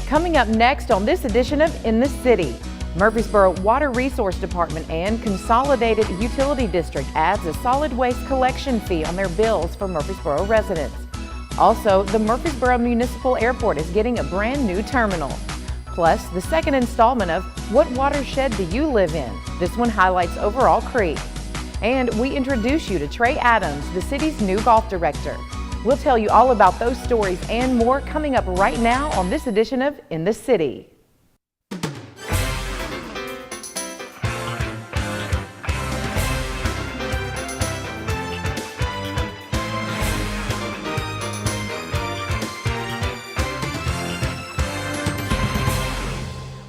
Coming up next on this edition of In the City, Murfreesboro Water Resource Department and Consolidated Utility District adds a solid waste collection fee on their bills for Murfreesboro residents. Also, the Murfreesboro Municipal Airport is getting a brand new terminal. Plus, the second installment of What Watershed Do You Live In? This one highlights Overall Creek. And we introduce you to Trey Adams, the city's new golf director. We'll tell you all about those stories and more coming up right now on this edition of In the City.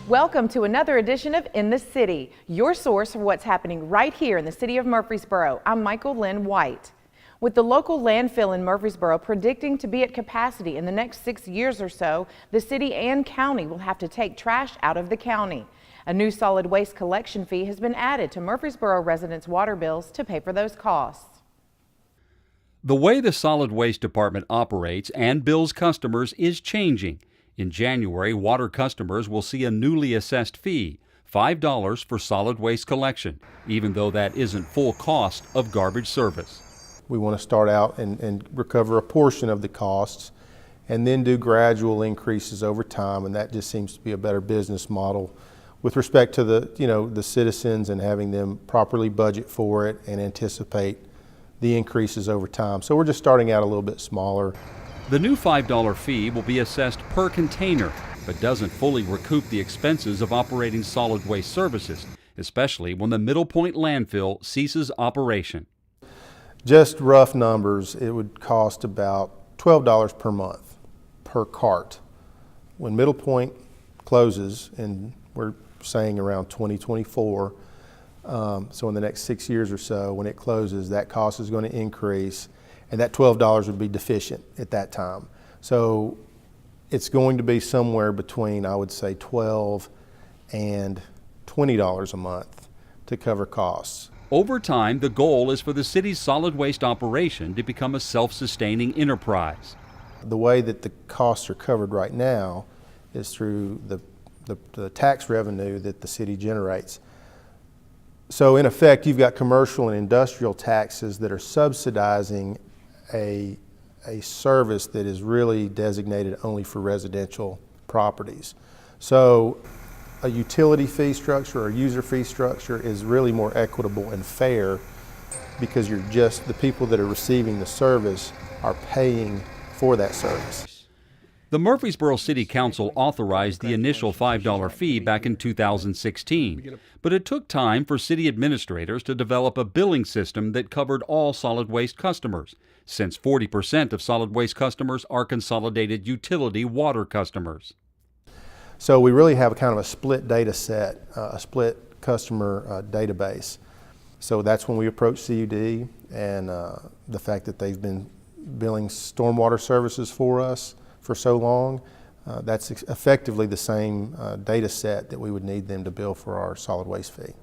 Welcome to another edition of In the City, your source for what's happening right here in the city of Murfreesboro. I'm Michael Linn White. With the local landfill in Murfreesboro predicting to be at capacity in the next 6 years or so, the city and county will have to take trash out of the county. A new solid waste collection fee has been added to Murfreesboro residents' water bills to pay for those costs. The way the solid waste department operates and bills customers is changing. In January, water customers will see a newly assessed fee, $5 for solid waste collection, even though that isn't full cost of garbage service. We want to start out and recover a portion of the costs and then do gradual increases over time, and that just seems to be a better business model with respect to the citizens and having them properly budget for it and anticipate the increases over time. So we're just starting out a little bit smaller. The new $5 fee will be assessed per container, but doesn't fully recoup the expenses of operating solid waste services, especially when the Middle Point landfill ceases operation. Just rough numbers, it would cost about $12 per month per cart. When Middle Point closes, and we're saying around 2024, so in the next 6 years or so, when it closes, that cost is going to increase. And that $12 would be deficient at that time. So it's going to be somewhere between, I would say, $12 and $20 a month to cover costs. Over time, the goal is for the city's solid waste operation to become a self-sustaining enterprise. The way that the costs are covered right now is through the tax revenue that the city generates. So in effect, you've got commercial and industrial taxes that are subsidizing a service that is really designated only for residential properties. So a utility fee structure or user fee structure is really more equitable and fair because the people that are receiving the service are paying for that service. The Murfreesboro City Council authorized the initial $5 fee back in 2016, but it took time for city administrators to develop a billing system that covered all solid waste customers, since 40% of solid waste customers are consolidated utility water customers. So we really have kind of a split data set, a split customer database. So that's when we approach CUD and the fact that they've been billing stormwater services for us for so long, that's effectively the same data set that we would need them to bill for our solid waste fee.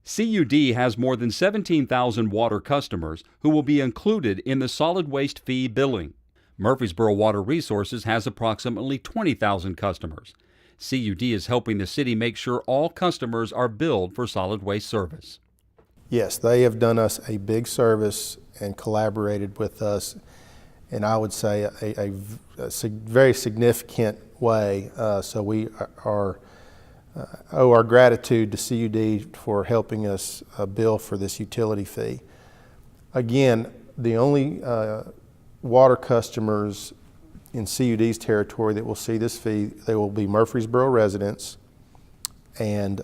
CUD has more than 17,000 water customers who will be included in the solid waste fee billing. Murfreesboro Water Resources has approximately 20,000 customers. CUD is helping the city make sure all customers are billed for solid waste service. Yes, they have done us a big service and collaborated with us, and I would say a very significant way. So we owe our gratitude to CUD for helping us bill for this utility fee. Again, the only water customers in CUD's territory that will see this fee, they will be Murfreesboro residents, and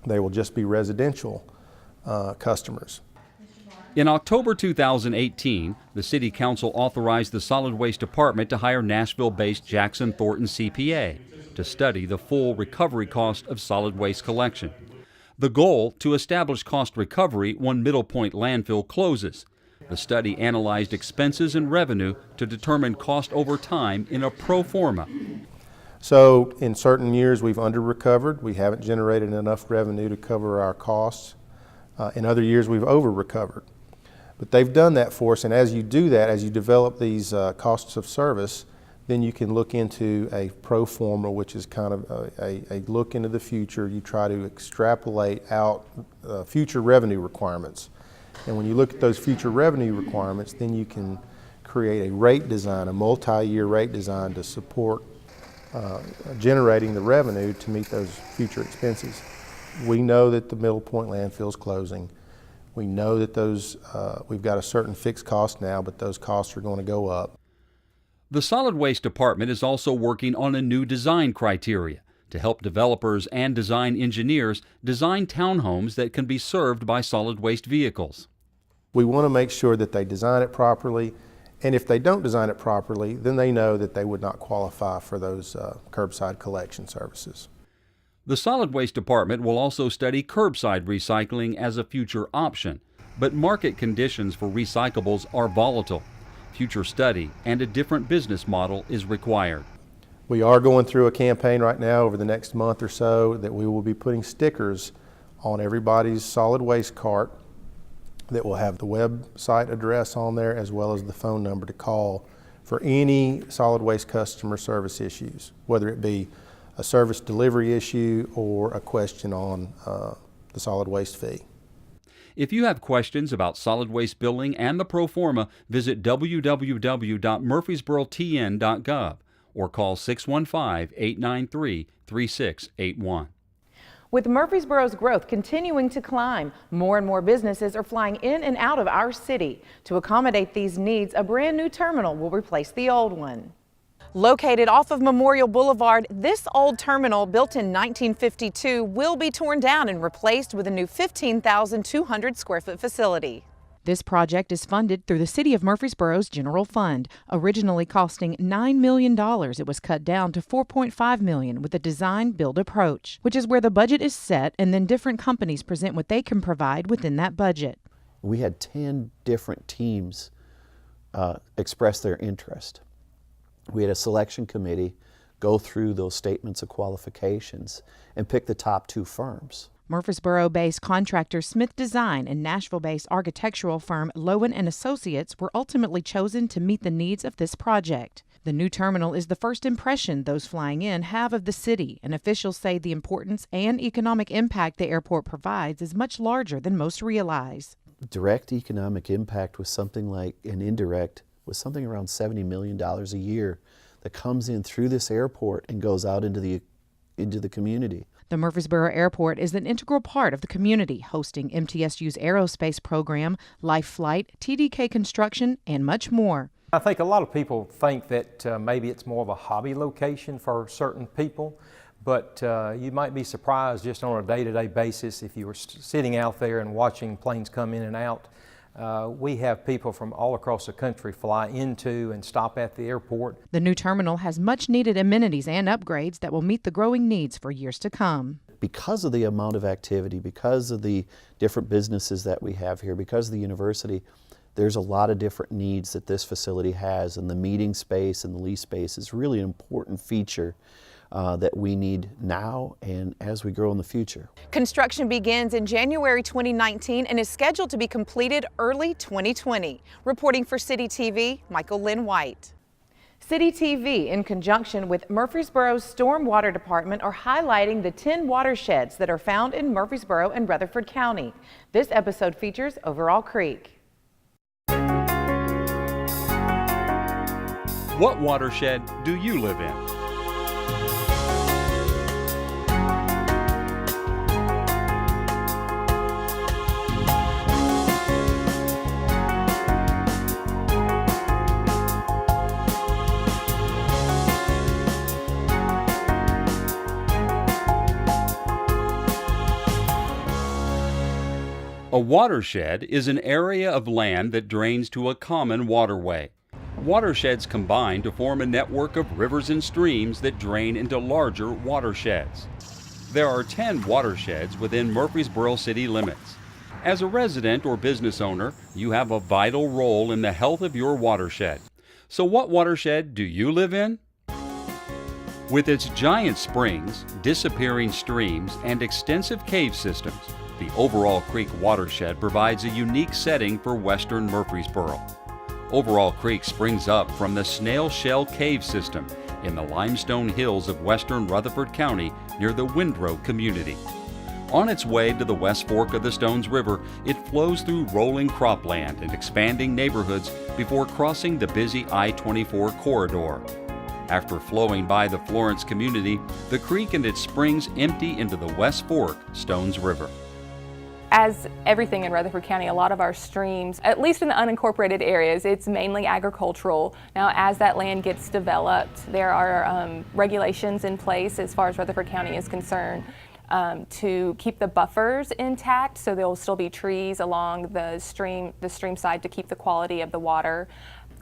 they will just be residential customers. In October 2018, the City Council authorized the Solid Waste Department to hire Nashville-based Jackson Thornton CPA to study the full recovery cost of solid waste collection. The goal, to establish cost recovery when Middle Point landfill closes. The study analyzed expenses and revenue to determine cost over time in a pro forma. So in certain years we've under-recovered. We haven't generated enough revenue to cover our costs. In other years we've over-recovered. But they've done that for us, and as you do that, as you develop these costs of service, then you can look into a pro forma, which is kind of a look into the future. You try to extrapolate out future revenue requirements. And when you look at those future revenue requirements, then you can create a rate design, a multi-year rate design to support generating the revenue to meet those future expenses. We know that the Middle Point landfill is closing. We know that we've got a certain fixed cost now, but those costs are going to go up. The Solid Waste Department is also working on a new design criteria to help developers and design engineers design townhomes that can be served by solid waste vehicles. We want to make sure that they design it properly, and if they don't design it properly, then they know that they would not qualify for those curbside collection services. The Solid Waste Department will also study curbside recycling as a future option, but market conditions for recyclables are volatile. Future study and a different business model is required. We are going through a campaign right now over the next month or so that we will be putting stickers on everybody's solid waste cart that will have the website address on there as well as the phone number to call for any solid waste customer service issues, whether it be a service delivery issue or a question on the solid waste fee. If you have questions about solid waste billing and the pro forma, visit www.murfreesborotn.gov or call 615-893-3681. With Murfreesboro's growth continuing to climb, more and more businesses are flying in and out of our city. To accommodate these needs, a brand new terminal will replace the old one. Located off of Memorial Boulevard, this old terminal, built in 1952, will be torn down and replaced with a new 15,200 square foot facility. This project is funded through the City of Murfreesboro's General Fund. Originally costing $9 million, it was cut down to $4.5 million with a design-build approach, which is where the budget is set and then different companies present what they can provide within that budget. We had 10 different teams express their interest. We had a selection committee go through those statements of qualifications and pick the top 2 firms. Murfreesboro-based contractor Smith Design and Nashville-based architectural firm Lowen & Associates were ultimately chosen to meet the needs of this project. The new terminal is the first impression those flying in have of the city, and officials say the importance and economic impact the airport provides is much larger than most realize. Direct economic impact was something like, and indirect was something around $70 million a year that comes in through this airport and goes out into the community. The Murfreesboro Airport is an integral part of the community, hosting MTSU's aerospace program, Life Flight, TDK Construction, and much more. I think a lot of people think that maybe it's more of a hobby location for certain people, but you might be surprised just on a day-to-day basis if you were sitting out there and watching planes come in and out. We have people from all across the country fly into and stop at the airport. The new terminal has much needed amenities and upgrades that will meet the growing needs for years to come. Because of the amount of activity, because of the different businesses that we have here, because of the university, there's a lot of different needs that this facility has, and the meeting space and the lease space is really an important feature that we need now and as we grow in the future. Construction begins in January 2019 and is scheduled to be completed early 2020. Reporting for CityTV, Michael Linn White. CityTV, in conjunction with Murfreesboro's Stormwater Department, are highlighting the 10 watersheds that are found in Murfreesboro and Rutherford County. This episode features Overall Creek. What watershed do you live in? A watershed is an area of land that drains to a common waterway. Watersheds combine to form a network of rivers and streams that drain into larger watersheds. There are 10 watersheds within Murfreesboro city limits. As a resident or business owner, you have a vital role in the health of your watershed. So what watershed do you live in? With its giant springs, disappearing streams, and extensive cave systems, the Overall Creek watershed provides a unique setting for western Murfreesboro. Overall Creek springs up from the Snail Shell Cave System in the limestone hills of western Rutherford County near the Windrow community. On its way to the West Fork of the Stones River, it flows through rolling cropland and expanding neighborhoods before crossing the busy I-24 corridor. After flowing by the Florence community, the creek and its springs empty into the West Fork Stones River. As everything in Rutherford County, a lot of our streams, at least in the unincorporated areas, it's mainly agricultural. Now, as that land gets developed, there are regulations in place as far as Rutherford County is concerned to keep the buffers intact, so there will still be trees along the stream side to keep the quality of the water.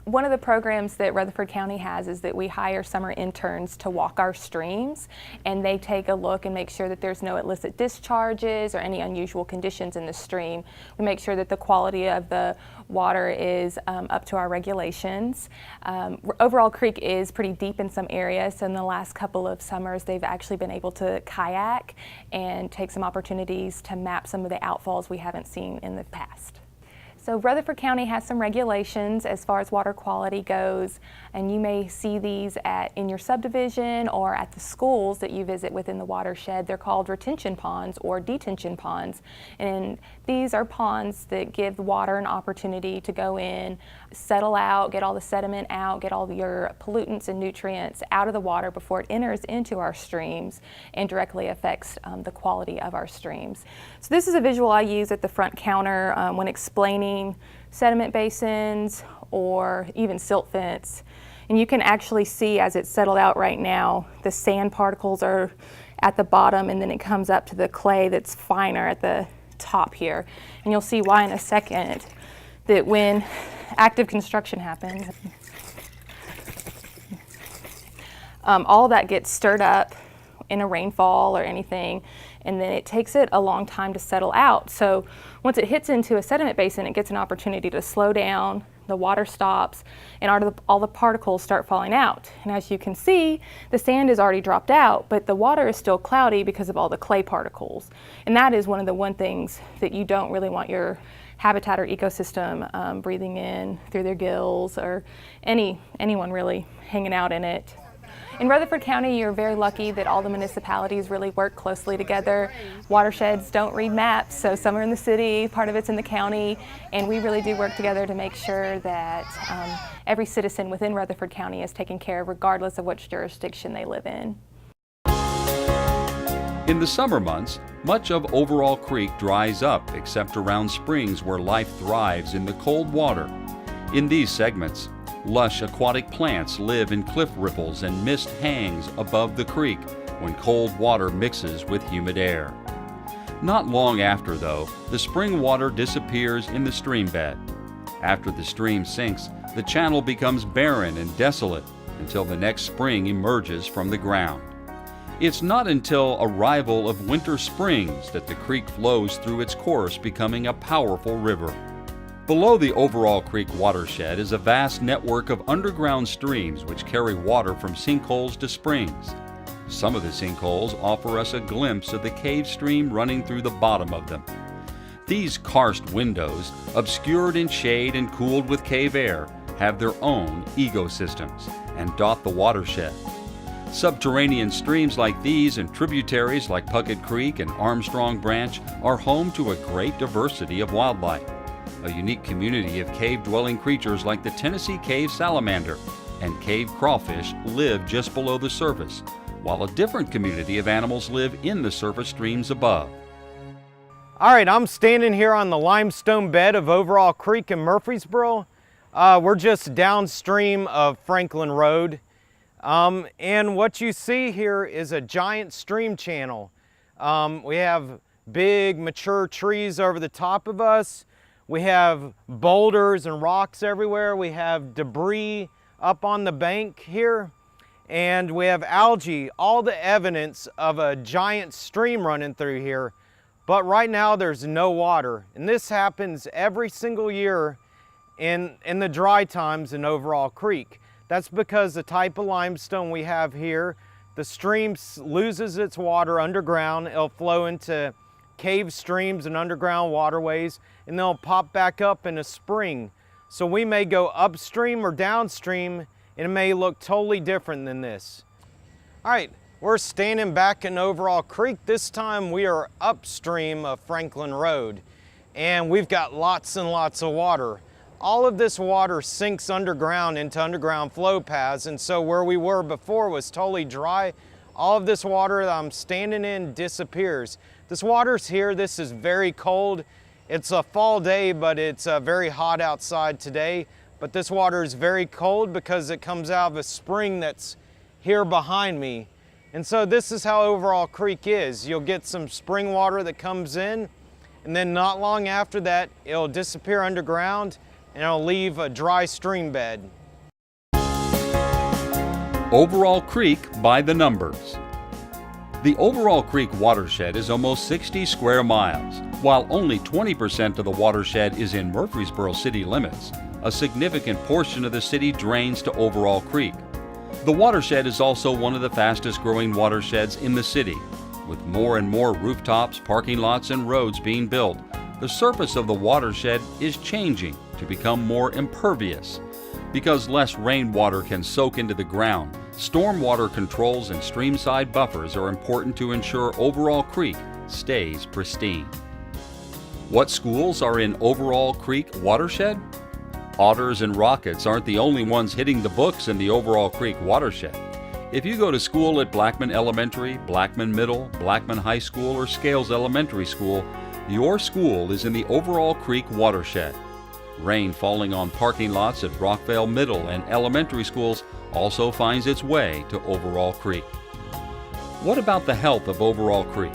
One of the programs that Rutherford County has is that we hire summer interns to walk our streams, and they take a look and make sure that there's no illicit discharges or any unusual conditions in the stream. We make sure that the quality of the water is up to our regulations. Overall Creek is pretty deep in some areas, so in the last couple of summers they've actually been able to kayak and take some opportunities to map some of the outfalls we haven't seen in the past. So Rutherford County has some regulations as far as water quality goes, and you may see these in your subdivision or at the schools that you visit within the watershed. They're called retention ponds or detention ponds, and these are ponds that give the water an opportunity to go in, settle out, get all the sediment out, get all your pollutants and nutrients out of the water before it enters into our streams and directly affects the quality of our streams. So this is a visual I use at the front counter when explaining sediment basins or even silt fence. And you can actually see as it's settled out right now, the sand particles are at the bottom and then it comes up to the clay that's finer at the top here. And you'll see why in a second, that when active construction happens, all that gets stirred up in a rainfall or anything, and then it takes it a long time to settle out. So once it hits into a sediment basin, it gets an opportunity to slow down, the water stops, and all the particles start falling out. And as you can see, the sand is already dropped out, but the water is still cloudy because of all the clay particles. And that is one of the things that you don't really want your habitat or ecosystem breathing in through their gills, or anyone really hanging out in it. In Rutherford County, you're very lucky that all the municipalities really work closely together. Watersheds don't read maps, so some are in the city, part of it's in the county, and we really do work together to make sure that every citizen within Rutherford County is taken care of regardless of which jurisdiction they live in. In the summer months, much of Overall Creek dries up except around springs where life thrives in the cold water. In these segments, lush aquatic plants live in cliff ripples and mist hangs above the creek when cold water mixes with humid air. Not long after, though, the spring water disappears in the stream bed. After the stream sinks, the channel becomes barren and desolate until the next spring emerges from the ground. It's not until arrival of winter springs that the creek flows through its course, becoming a powerful river. Below the Overall Creek watershed is a vast network of underground streams which carry water from sinkholes to springs. Some of the sinkholes offer us a glimpse of the cave stream running through the bottom of them. These karst windows, obscured in shade and cooled with cave air, have their own ecosystems and dot the watershed. Subterranean streams like these and tributaries like Puckett Creek and Armstrong Branch are home to a great diversity of wildlife. A unique community of cave-dwelling creatures like the Tennessee cave salamander and cave crawfish live just below the surface, while a different community of animals live in the surface streams above. All right, I'm standing here on the limestone bed of Overall Creek in Murfreesboro. We're just downstream of Franklin Road. And what you see here is a giant stream channel. We have big mature trees over the top of us. We have boulders and rocks everywhere. We have debris up on the bank here. And we have algae, all the evidence of a giant stream running through here. But right now there's no water. And this happens every single year in the dry times in Overall Creek. That's because the type of limestone we have here, the stream loses its water underground. It'll flow into cave streams and underground waterways, and they'll pop back up in a spring. So we may go upstream or downstream and it may look totally different than this. All right, we're standing back in Overall Creek. This time we are upstream of Franklin Road and we've got lots and lots of water. All of this water sinks underground into underground flow paths, and so where we were before was totally dry. All of this water that I'm standing in disappears. This water's here, this is very cold. It's a fall day, but it's very hot outside today. But this water is very cold because it comes out of a spring that's here behind me. And so this is how Overall Creek is. You'll get some spring water that comes in, and then not long after that, it'll disappear underground and it'll leave a dry stream bed. Overall Creek by the numbers. The Overall Creek watershed is almost 60 square miles. While only 20% of the watershed is in Murfreesboro city limits, a significant portion of the city drains to Overall Creek. The watershed is also one of the fastest growing watersheds in the city. With more and more rooftops, parking lots, and roads being built, the surface of the watershed is changing to become more impervious. Because less rainwater can soak into the ground, stormwater controls and streamside buffers are important to ensure Overall Creek stays pristine. What schools are in Overall Creek watershed? Otters and rockets aren't the only ones hitting the books in the Overall Creek watershed. If you go to school at Blackman Elementary, Blackman Middle, Blackman High School, or Scales Elementary School, your school is in the Overall Creek watershed. Rain falling on parking lots at Rockvale Middle and Elementary schools also finds its way to Overall Creek. What about the health of Overall Creek?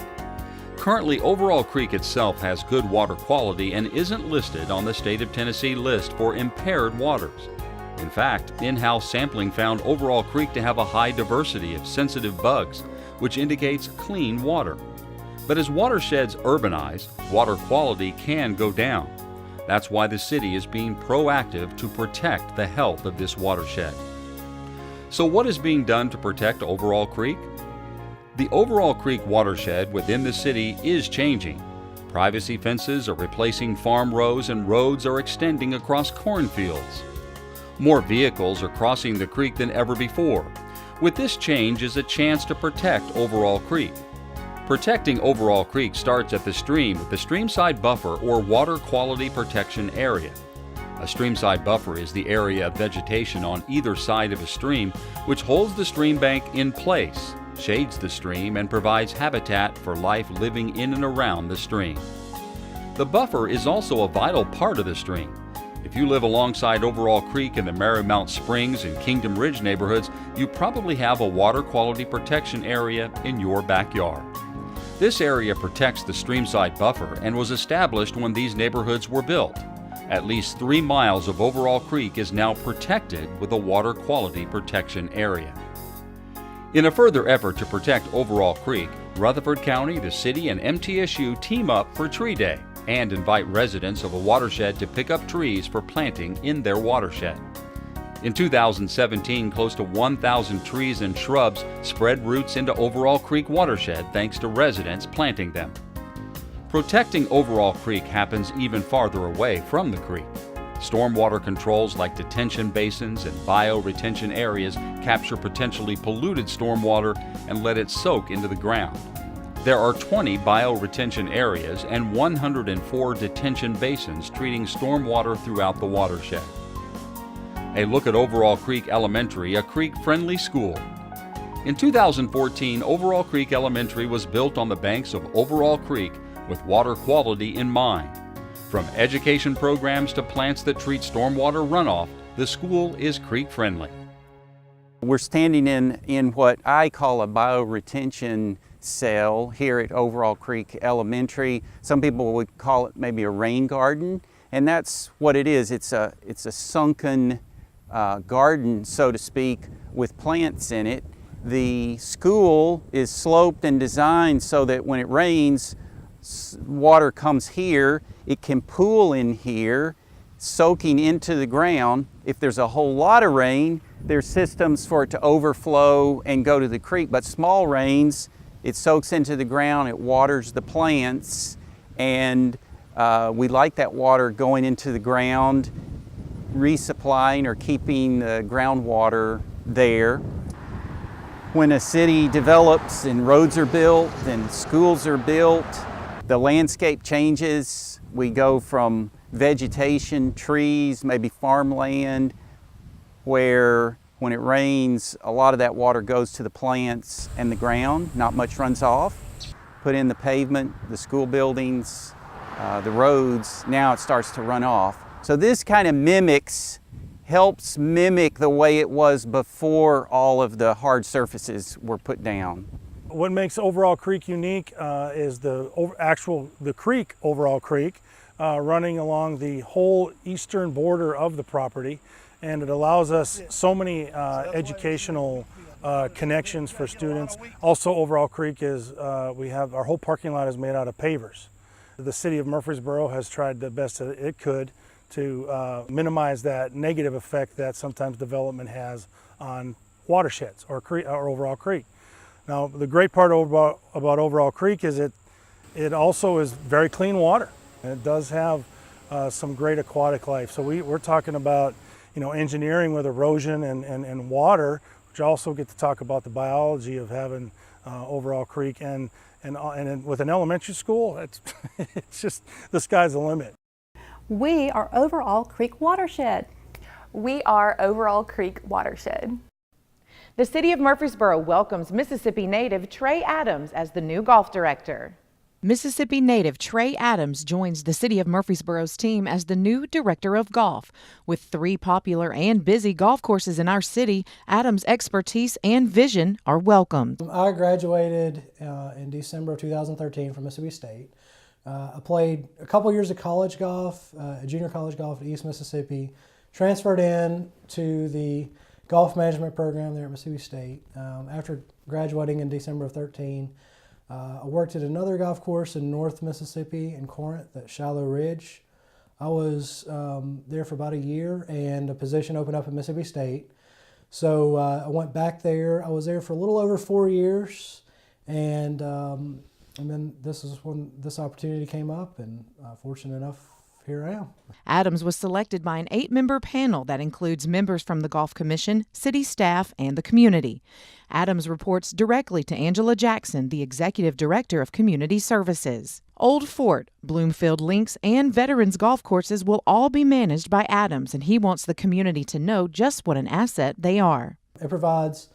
Currently, Overall Creek itself has good water quality and isn't listed on the State of Tennessee list for impaired waters. In fact, in-house sampling found Overall Creek to have a high diversity of sensitive bugs, which indicates clean water. But as watersheds urbanize, water quality can go down. That's why the city is being proactive to protect the health of this watershed. So what is being done to protect Overall Creek? The Overall Creek watershed within the city is changing. Privacy fences are replacing farm rows and roads are extending across cornfields. More vehicles are crossing the creek than ever before. With this change is a chance to protect Overall Creek. Protecting Overall Creek starts at the stream with the streamside buffer or water quality protection area. A streamside buffer is the area of vegetation on either side of a stream which holds the stream bank in place, shades the stream, and provides habitat for life living in and around the stream. The buffer is also a vital part of the stream. If you live alongside Overall Creek in the Marymount Springs and Kingdom Ridge neighborhoods, you probably have a water quality protection area in your backyard. This area protects the streamside buffer and was established when these neighborhoods were built. At least 3 miles of Overall Creek is now protected with a water quality protection area. In a further effort to protect Overall Creek, Rutherford County, the city, and MTSU team up for Tree Day and invite residents of a watershed to pick up trees for planting in their watershed. In 2017, close to 1,000 trees and shrubs spread roots into Overall Creek watershed thanks to residents planting them. Protecting Overall Creek happens even farther away from the creek. Stormwater controls like detention basins and bioretention areas capture potentially polluted stormwater and let it soak into the ground. There are 20 bioretention areas and 104 detention basins treating stormwater throughout the watershed. A look at Overall Creek Elementary, a creek-friendly school. In 2014, Overall Creek Elementary was built on the banks of Overall Creek with water quality in mind. From education programs to plants that treat stormwater runoff, the school is creek-friendly. We're standing in what I call a bioretention cell here at Overall Creek Elementary. Some people would call it maybe a rain garden, and that's what it is. It's a sunken garden, so to speak, with plants in it. The school is sloped and designed so that when it rains, water comes here, it can pool in here, soaking into the ground. If there's a whole lot of rain, there's systems for it to overflow and go to the creek, but small rains, it soaks into the ground, it waters the plants, and we like that water going into the ground, resupplying or keeping the groundwater there. When a city develops and roads are built and schools are built, the landscape changes. We go from vegetation, trees, maybe farmland, where when it rains, a lot of that water goes to the plants and the ground, not much runs off. Put in the pavement, the school buildings, the roads, now it starts to run off. So this kind of helps mimic the way it was before all of the hard surfaces were put down. What makes Overall Creek unique is the creek, Overall Creek, running along the whole eastern border of the property, and it allows us so many educational connections for students. Also, Overall Creek is, our whole parking lot is made out of pavers. The city of Murfreesboro has tried the best that it could to minimize that negative effect that sometimes development has on watersheds or Overall Creek. Now, the great part about Overall Creek is it also is very clean water. And it does have some great aquatic life. So we're talking about, engineering with erosion and water, which also get to talk about the biology of having Overall Creek. And with an elementary school, it's just, the sky's the limit. We are Overall Creek Watershed. We are Overall Creek Watershed. The City of Murfreesboro welcomes Mississippi native Trey Adams as the new golf director. Mississippi native Trey Adams joins the City of Murfreesboro's team as the new director of golf. With 3 popular and busy golf courses in our city, Adams' expertise and vision are welcomed. I graduated in December of 2013 from Mississippi State. I played a couple years of college golf, junior college golf at East Mississippi, transferred in to the golf management program there at Mississippi State. After graduating in December of 13, I worked at another golf course in North Mississippi in Corinth at Shallow Ridge. I was there for about a year, and a position opened up at Mississippi State. So I went back there. I was there for a little over 4 years, and then this is when this opportunity came up, and fortunate enough, here I am. Adams was selected by an 8-member panel that includes members from the Golf Commission, city staff, and the community. Adams reports directly to Angela Jackson, the Executive Director of Community Services. Old Fort, Bloomfield Links, and Veterans golf courses will all be managed by Adams, and he wants the community to know just what an asset they are. It provides,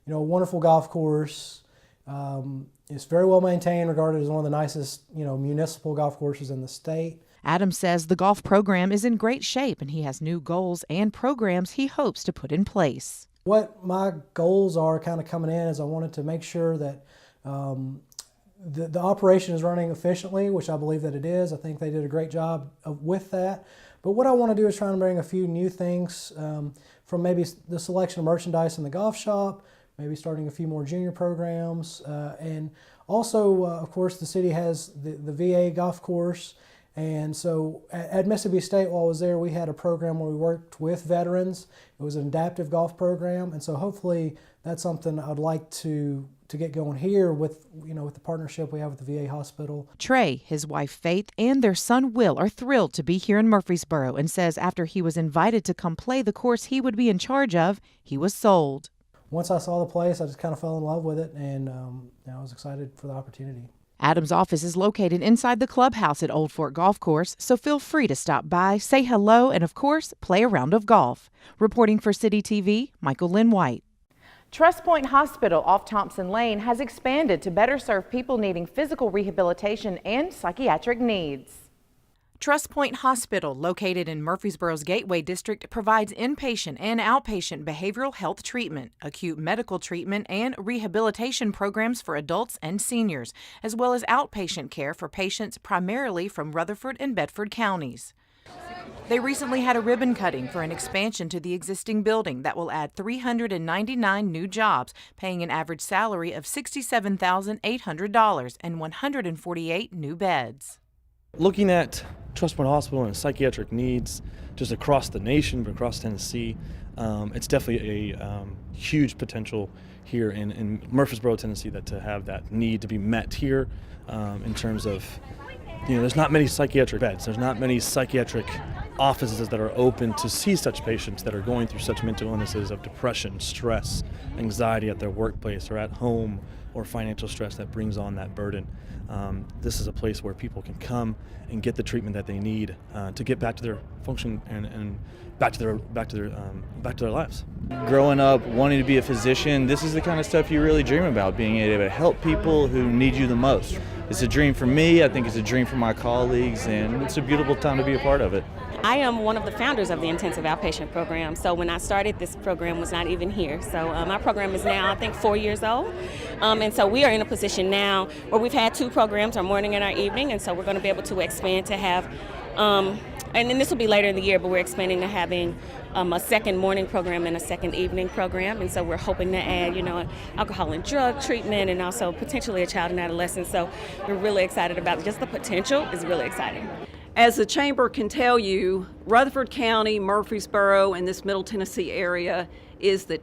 a wonderful golf course. It's very well maintained, regarded as one of the nicest, municipal golf courses in the state. Adams says the golf program is in great shape, and he has new goals and programs he hopes to put in place. What my goals are kind of coming in is I wanted to make sure that the operation is running efficiently, which I believe that it is. I think they did a great job with that. But what I want to do is try and bring a few new things from maybe the selection of merchandise in the golf shop, maybe starting a few more junior programs. And also, of course, the city has the VA golf course. And so at Mississippi State, while I was there, we had a program where we worked with veterans. It was an adaptive golf program. And so hopefully that's something I'd like to get going here with, with the partnership we have with the VA hospital. Trey, his wife Faith, and their son Will are thrilled to be here in Murfreesboro, and says after he was invited to come play the course he would be in charge of, he was sold. Once I saw the place, I just kind of fell in love with it, and I was excited for the opportunity. Adams' office is located inside the clubhouse at Old Fort Golf Course, so feel free to stop by, say hello, and of course, play a round of golf. Reporting for CityTV, Michael Linn White. TrustPoint Hospital off Thompson Lane has expanded to better serve people needing physical rehabilitation and psychiatric needs. TrustPoint Hospital, located in Murfreesboro's Gateway District, provides inpatient and outpatient behavioral health treatment, acute medical treatment, and rehabilitation programs for adults and seniors, as well as outpatient care for patients primarily from Rutherford and Bedford counties. They recently had a ribbon cutting for an expansion to the existing building that will add 399 new jobs, paying an average salary of $67,800 and 148 new beds. Looking at TrustPoint Hospital and psychiatric needs just across the nation, but across Tennessee, it's definitely a huge potential here in Murfreesboro, Tennessee, that to have that need to be met here in terms of, there's not many psychiatric beds. There's not many psychiatric offices that are open to see such patients that are going through such mental illnesses of depression, stress, anxiety at their workplace or at home, or financial stress that brings on that burden. This is a place where people can come and get the treatment that they need to get back to their function and back to their lives. Growing up, wanting to be a physician, this is the kind of stuff you really dream about, being able to help people who need you the most. It's a dream for me, I think it's a dream for my colleagues, and it's a beautiful time to be a part of it. I am one of the founders of the intensive outpatient program, so when I started, this program was not even here. So my program is now, I think, 4 years old, and so we are in a position now where we've had 2 programs, our morning and our evening, and so we're going to be able to expand to have, and then this will be later in the year, but we're expanding to having a second morning program and a second evening program, and so we're hoping to add, alcohol and drug treatment and also potentially a child and adolescent, so we're really excited about it. Just the potential is really exciting. As the Chamber can tell you, Rutherford County, Murfreesboro, and this Middle Tennessee area is the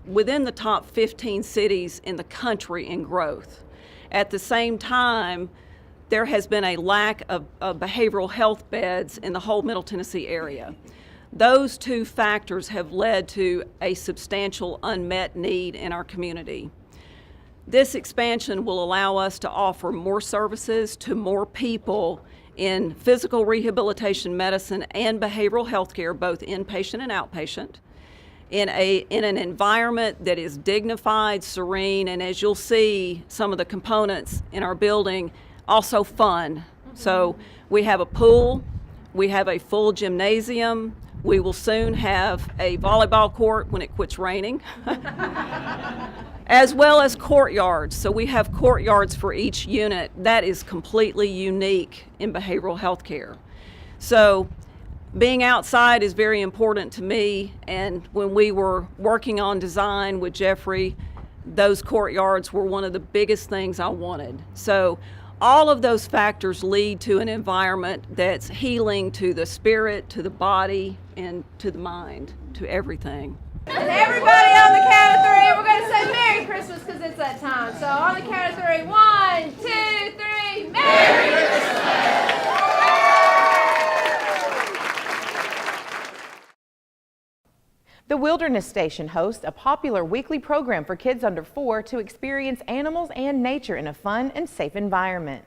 within the top 15 cities in the country in growth. At the same time, there has been a lack of behavioral health beds in the whole Middle Tennessee area. Those 2 factors have led to a substantial unmet need in our community. This expansion will allow us to offer more services to more people in physical rehabilitation medicine and behavioral health care, both inpatient and outpatient, in an environment that is dignified, serene, and as you'll see, some of the components in our building, also fun. So we have a pool, we have a full gymnasium, we will soon have a volleyball court when it quits raining, as well as courtyards. So we have courtyards for each unit. That is completely unique in behavioral health care. So being outside is very important to me, and when we were working on design with Jeffrey, those courtyards were one of the biggest things I wanted. So all of those factors lead to an environment that's healing to the spirit, to the body, and to the mind, to everything. And everybody on the count of 3, we're going to say Merry Christmas because it's that time. So on the count of 3, 1, 2, 3, Merry Christmas! The Wilderness Station hosts a popular weekly program for kids under 4 to experience animals and nature in a fun and safe environment.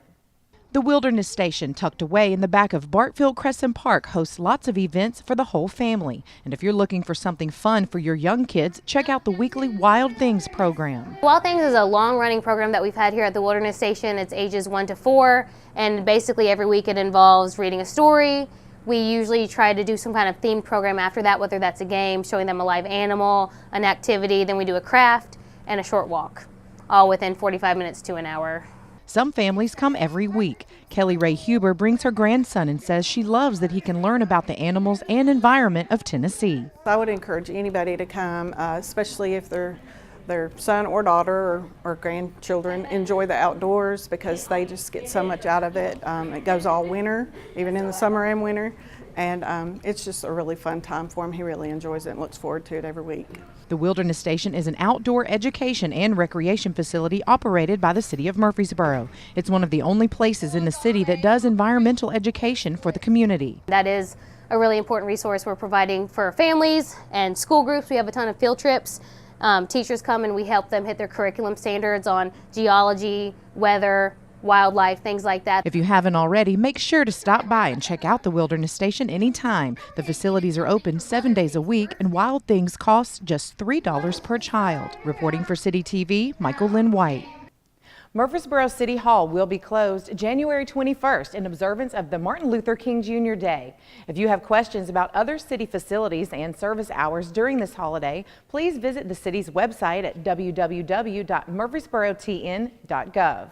The Wilderness Station, tucked away in the back of Bartfield Crescent Park, hosts lots of events for the whole family. And if you're looking for something fun for your young kids, check out the weekly Wild Things program. Wild Things is a long-running program that we've had here at the Wilderness Station. It's ages 1 to 4, and basically every week it involves reading a story. We usually try to do some kind of themed program after that, whether that's a game, showing them a live animal, an activity, then we do a craft and a short walk, all within 45 minutes to an hour. Some families come every week. Kelly Ray Huber brings her grandson and says she loves that he can learn about the animals and environment of Tennessee. I would encourage anybody to come, especially if their son or daughter or grandchildren enjoy the outdoors, because they just get so much out of it. It goes all winter, even in the summer and winter, and it's just a really fun time for him. He really enjoys it and looks forward to it every week. The Wilderness Station is an outdoor education and recreation facility operated by the City of Murfreesboro. It's one of the only places in the city that does environmental education for the community. That is a really important resource we're providing for families and school groups. We have a ton of field trips. Teachers come and we help them hit their curriculum standards on geology, weather, wildlife, things like that. If you haven't already, make sure to stop by and check out the Wilderness Station anytime. The facilities are open 7 days a week, and Wild Things costs just $3 per child. Reporting for CityTV, Michael Linn White. Murfreesboro City Hall will be closed January 21st in observance of the Martin Luther King Jr. Day. If you have questions about other city facilities and service hours during this holiday, please visit the city's website at www.murfreesborotn.gov.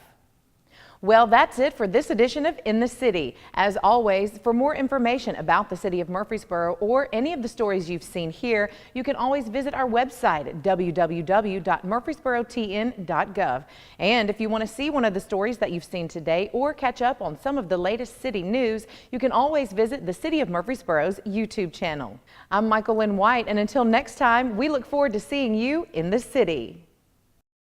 Well, that's it for this edition of In the City. As always, for more information about the City of Murfreesboro or any of the stories you've seen here, you can always visit our website at www.murfreesborotn.gov. And if you want to see one of the stories that you've seen today or catch up on some of the latest city news, you can always visit the City of Murfreesboro's YouTube channel. I'm Michael Linn White, and until next time, we look forward to seeing you in the city.